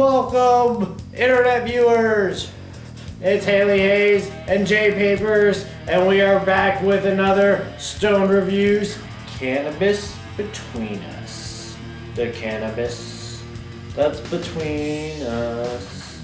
Welcome, internet viewers. It's Haley Hayes and Jay Papers, and we are back with another Stone Reviews Cannabis Between Us. The cannabis that's between us.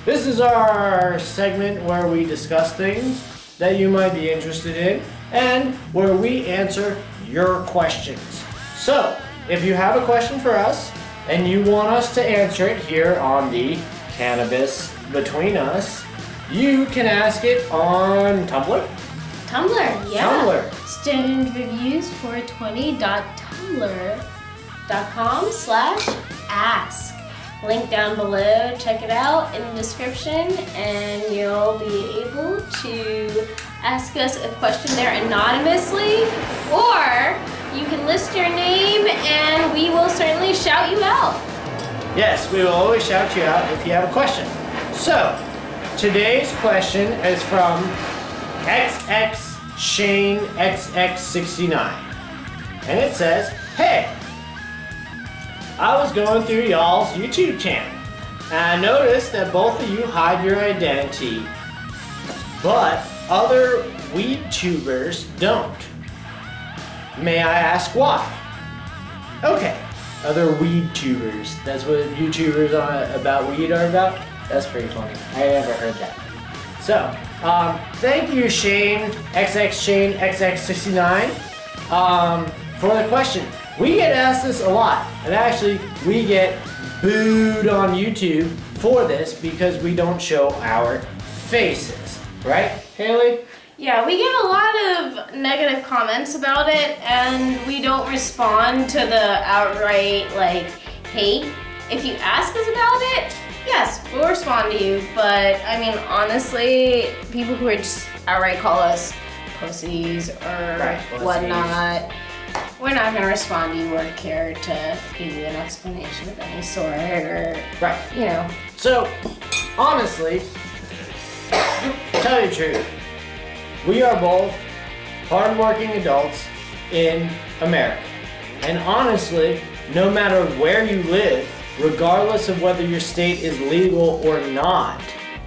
This is our segment where we discuss things that you might be interested in and where we answer your questions. So, if you have a question for us and you want us to answer it here on the Cannabis Between Us, you can ask it on Tumblr? Tumblr, yeah. Tumblr. stonereviews420.tumblr.com/ask. Link down below, check it out in the description, and you'll be able to ask us a question there anonymously, or you can list your name and we will certainly shout you out. Yes, we will always shout you out if you have a question. So, today's question is from XX Shane XX69. And it says, hey, I was going through y'all's YouTube channel and I noticed that both of you hide your identity, but other weed tubers don't. May I ask why? Okay, other weed tubers. That's what YouTubers about weed are about? That's pretty funny. I never heard that. So, thank you Shane XX69 for the question. We get asked this a lot, and actually we get booed on YouTube for this because we don't show our faces, right, Haley? Yeah, we get a lot of negative comments about it, and we don't respond to the outright, like, hate. If you ask us about it, yes, we'll respond to you, but, I mean, honestly, people who are just outright call us pussies or whatnot, we're not going to respond to you or care to give you an explanation of any sort, or, you know. So, honestly, to tell you the truth, we are both hardworking adults in America. And honestly, no matter where you live, regardless of whether your state is legal or not,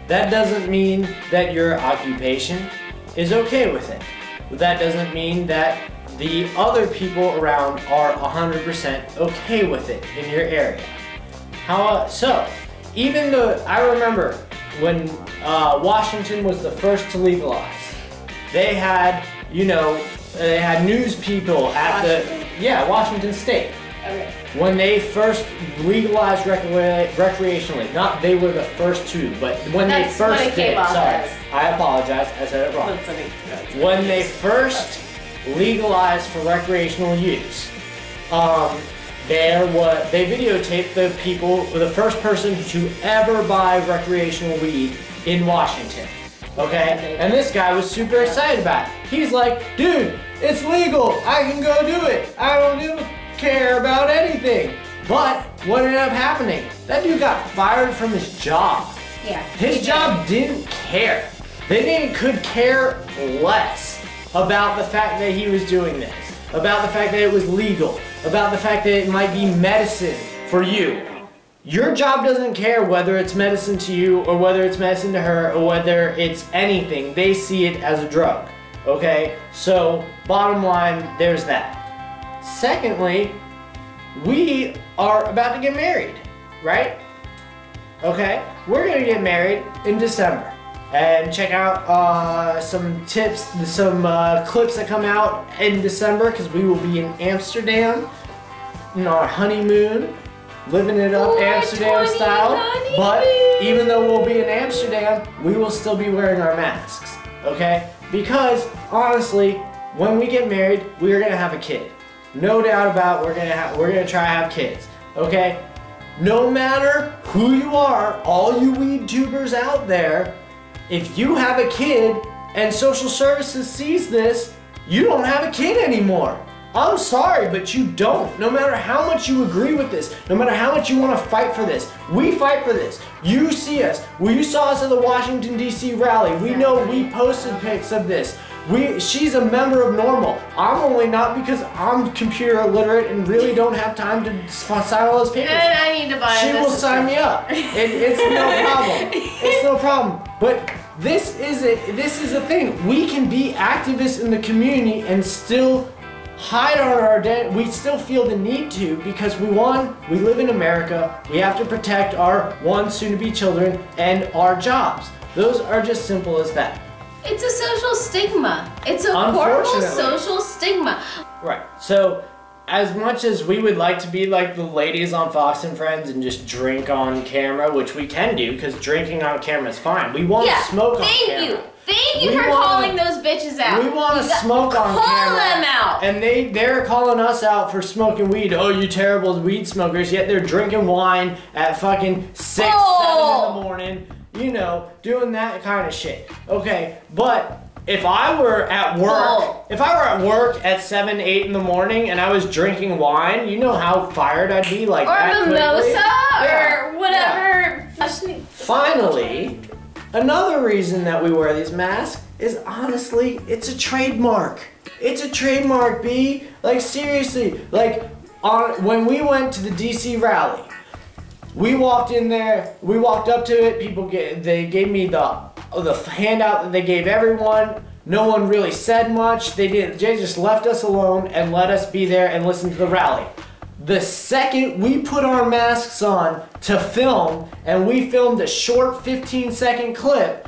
that doesn't mean that your occupation is okay with it. That doesn't mean that the other people around are 100% okay with it in your area. So, even though I remember when Washington was the first to legalize, they had, you know, they had news people at Washington State. Okay. When they first legalized recreationally, not they were the first to, but when they first did, sorry, I apologize, I said it wrong. When they first legalized for recreational use, they videotaped the people, the first person to ever buy recreational weed in Washington. Okay, and this guy was super excited about it. He's like, dude, it's legal, I can go do it. I don't care about anything. But what ended up happening? That dude got fired from his job. Yeah. His job didn't care. They could care less about the fact that he was doing this, about the fact that it was legal, about the fact that it might be medicine for you. Your job doesn't care whether it's medicine to you or whether it's medicine to her or whether it's anything. They see it as a drug, okay? So, bottom line, there's that. Secondly, we are about to get married, right? Okay? We're gonna get married in December. And check out some tips, some clips that come out in December, because we will be in Amsterdam in our honeymoon. Living it up Amsterdam style, but even though we'll be in Amsterdam, we will still be wearing our masks, okay? Because honestly, when we get married, we are gonna have a kid. No doubt about it, we're gonna try to have kids, okay? No matter who you are, all you weed tubers out there, if you have a kid and social services sees this, you don't have a kid anymore. I'm sorry, but you don't. No matter how much you agree with this, no matter how much you want to fight for this, we fight for this. You see us. Well, you saw us at the Washington, D.C. rally. We know we posted pics of this. She's a member of normal. I'm only not because I'm computer illiterate and really don't have time to sign all those papers. And I need to buy She will sign me up. It's no problem. It's no problem. But this is a thing. We can be activists in the community and still hide our identity. We still feel the need to because we live in America. We have to protect our soon-to-be children and our jobs. Those are just simple as that. It's a social stigma. It's a horrible social stigma. Right. So, as much as we would like to be like the ladies on Fox and Friends and just drink on camera, which we can do because drinking on camera is fine. We want to smoke on camera. Thank you for calling those bitches out. We want to smoke on camera. Call them out. And they're calling us out for smoking weed. Oh, you terrible weed smokers. Yet they're drinking wine at fucking 6, 7 in the morning. You know, doing that kind of shit. Okay, but if I were at work, at 7, 8 in the morning and I was drinking wine, you know how fired I'd be like that quickly? Or mimosa or whatever. Yeah. Finally, another reason that we wear these masks is honestly, it's a trademark. It's a trademark, B. Like seriously, like when we went to the DC rally, we walked in there, we walked up to it, they gave me the handout that they gave everyone. No one really said much. They just left us alone and let us be there and listen to the rally. The second we put our masks on to film, and we filmed a short 15-second clip,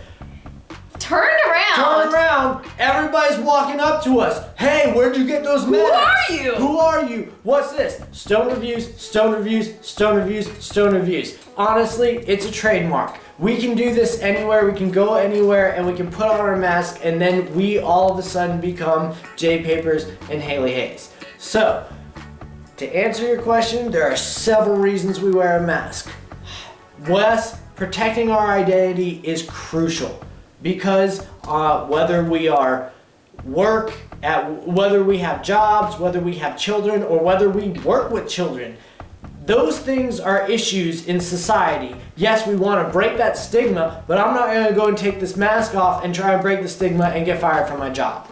Turned around, everybody's walking up to us. Hey, where'd you get those masks? Who are you? Who are you? What's this? Stone Reviews, Stone Reviews, Stone Reviews, Stone Reviews. Honestly, it's a trademark. We can do this anywhere, we can go anywhere, and we can put on our mask, and then we all of a sudden become Jay Papers and Haley Hayes. So, to answer your question, there are several reasons we wear a mask. Wes, protecting our identity is crucial. Because whether we are whether we have jobs, whether we have children, or whether we work with children, those things are issues in society. Yes, we want to break that stigma, but I'm not going to go and take this mask off and try and break the stigma and get fired from my job.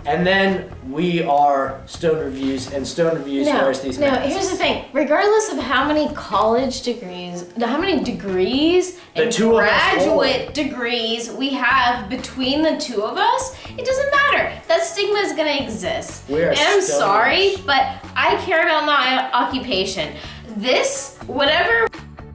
And then we are Stone Reviews, and Stone Reviews wears these masks. No, here's the thing. Regardless of how many college degrees, how many degrees and graduate degrees we have between the two of us, it doesn't matter. That stigma is going to exist. And I'm sorry, but I care about my occupation. Whatever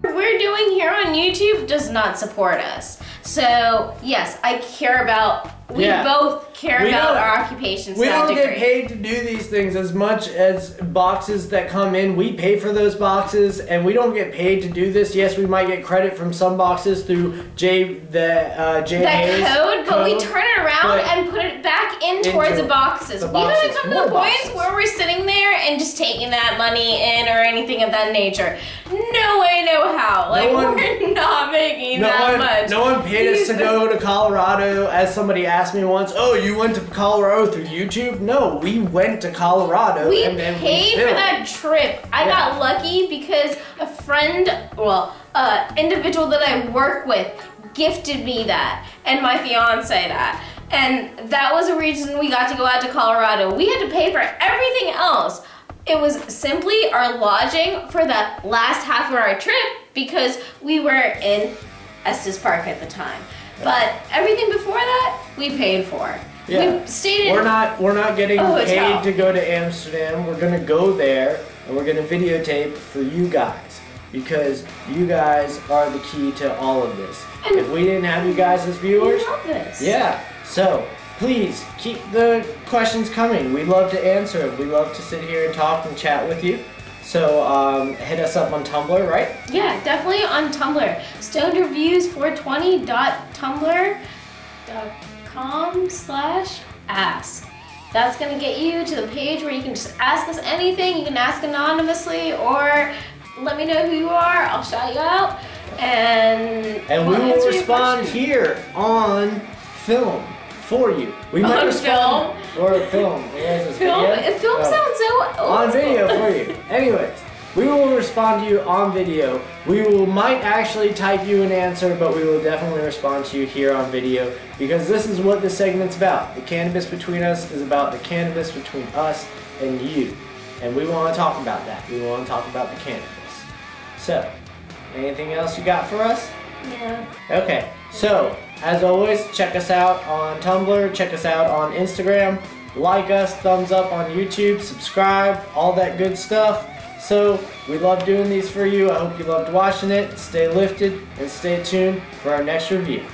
we're doing here on YouTube does not support us. So, yes, I care about... We both care about our occupations. We don't get paid to do these things as much as boxes that come in. We pay for those boxes, and we don't get paid to do this. Yes, we might get credit from some boxes through Hayes code, but we turn it around and put it back in towards the boxes. We haven't come to the point where we're sitting there and just taking that money in or anything of that nature. No way, no how. Like, we're not making that much. No one paid us to go to Colorado, as somebody asked me once. Oh, you went to Colorado through YouTube? No, we went to Colorado. We paid for that trip. I got lucky because a friend, individual that I work with gifted me that, and my fiance that. And that was a reason we got to go out to Colorado. We had to pay for everything else. It was simply our lodging for the last half of our trip because we were in Estes Park at the time. But everything before that, we paid for. Yeah. We stayed in we're not getting paid to go to Amsterdam. We're gonna go there and we're gonna videotape for you guys because you guys are the key to all of this. And if we didn't have you guys as viewers, we love this. Yeah. So please keep the questions coming. We love to answer them. We love to sit here and talk and chat with you. So hit us up on Tumblr, right? Yeah, definitely on Tumblr. StoneReviews420.tumblr.com/ask. That's gonna get you to the page where you can just ask us anything. You can ask anonymously or let me know who you are. I'll shout you out and we will respond here on film for you. We might respond or film. Film sounds so on video for you. Anyways, we will respond to you on video. We might actually type you an answer, but we will definitely respond to you here on video because this is what this segment's about. The cannabis between us is about the cannabis between us and you. And we want to talk about that. We want to talk about the cannabis. So, anything else you got for us? Yeah. Okay, so as always, check us out on Tumblr, check us out on Instagram, like us, thumbs up on YouTube, subscribe, all that good stuff. So, we love doing these for you. I hope you loved watching it. Stay lifted and stay tuned for our next review.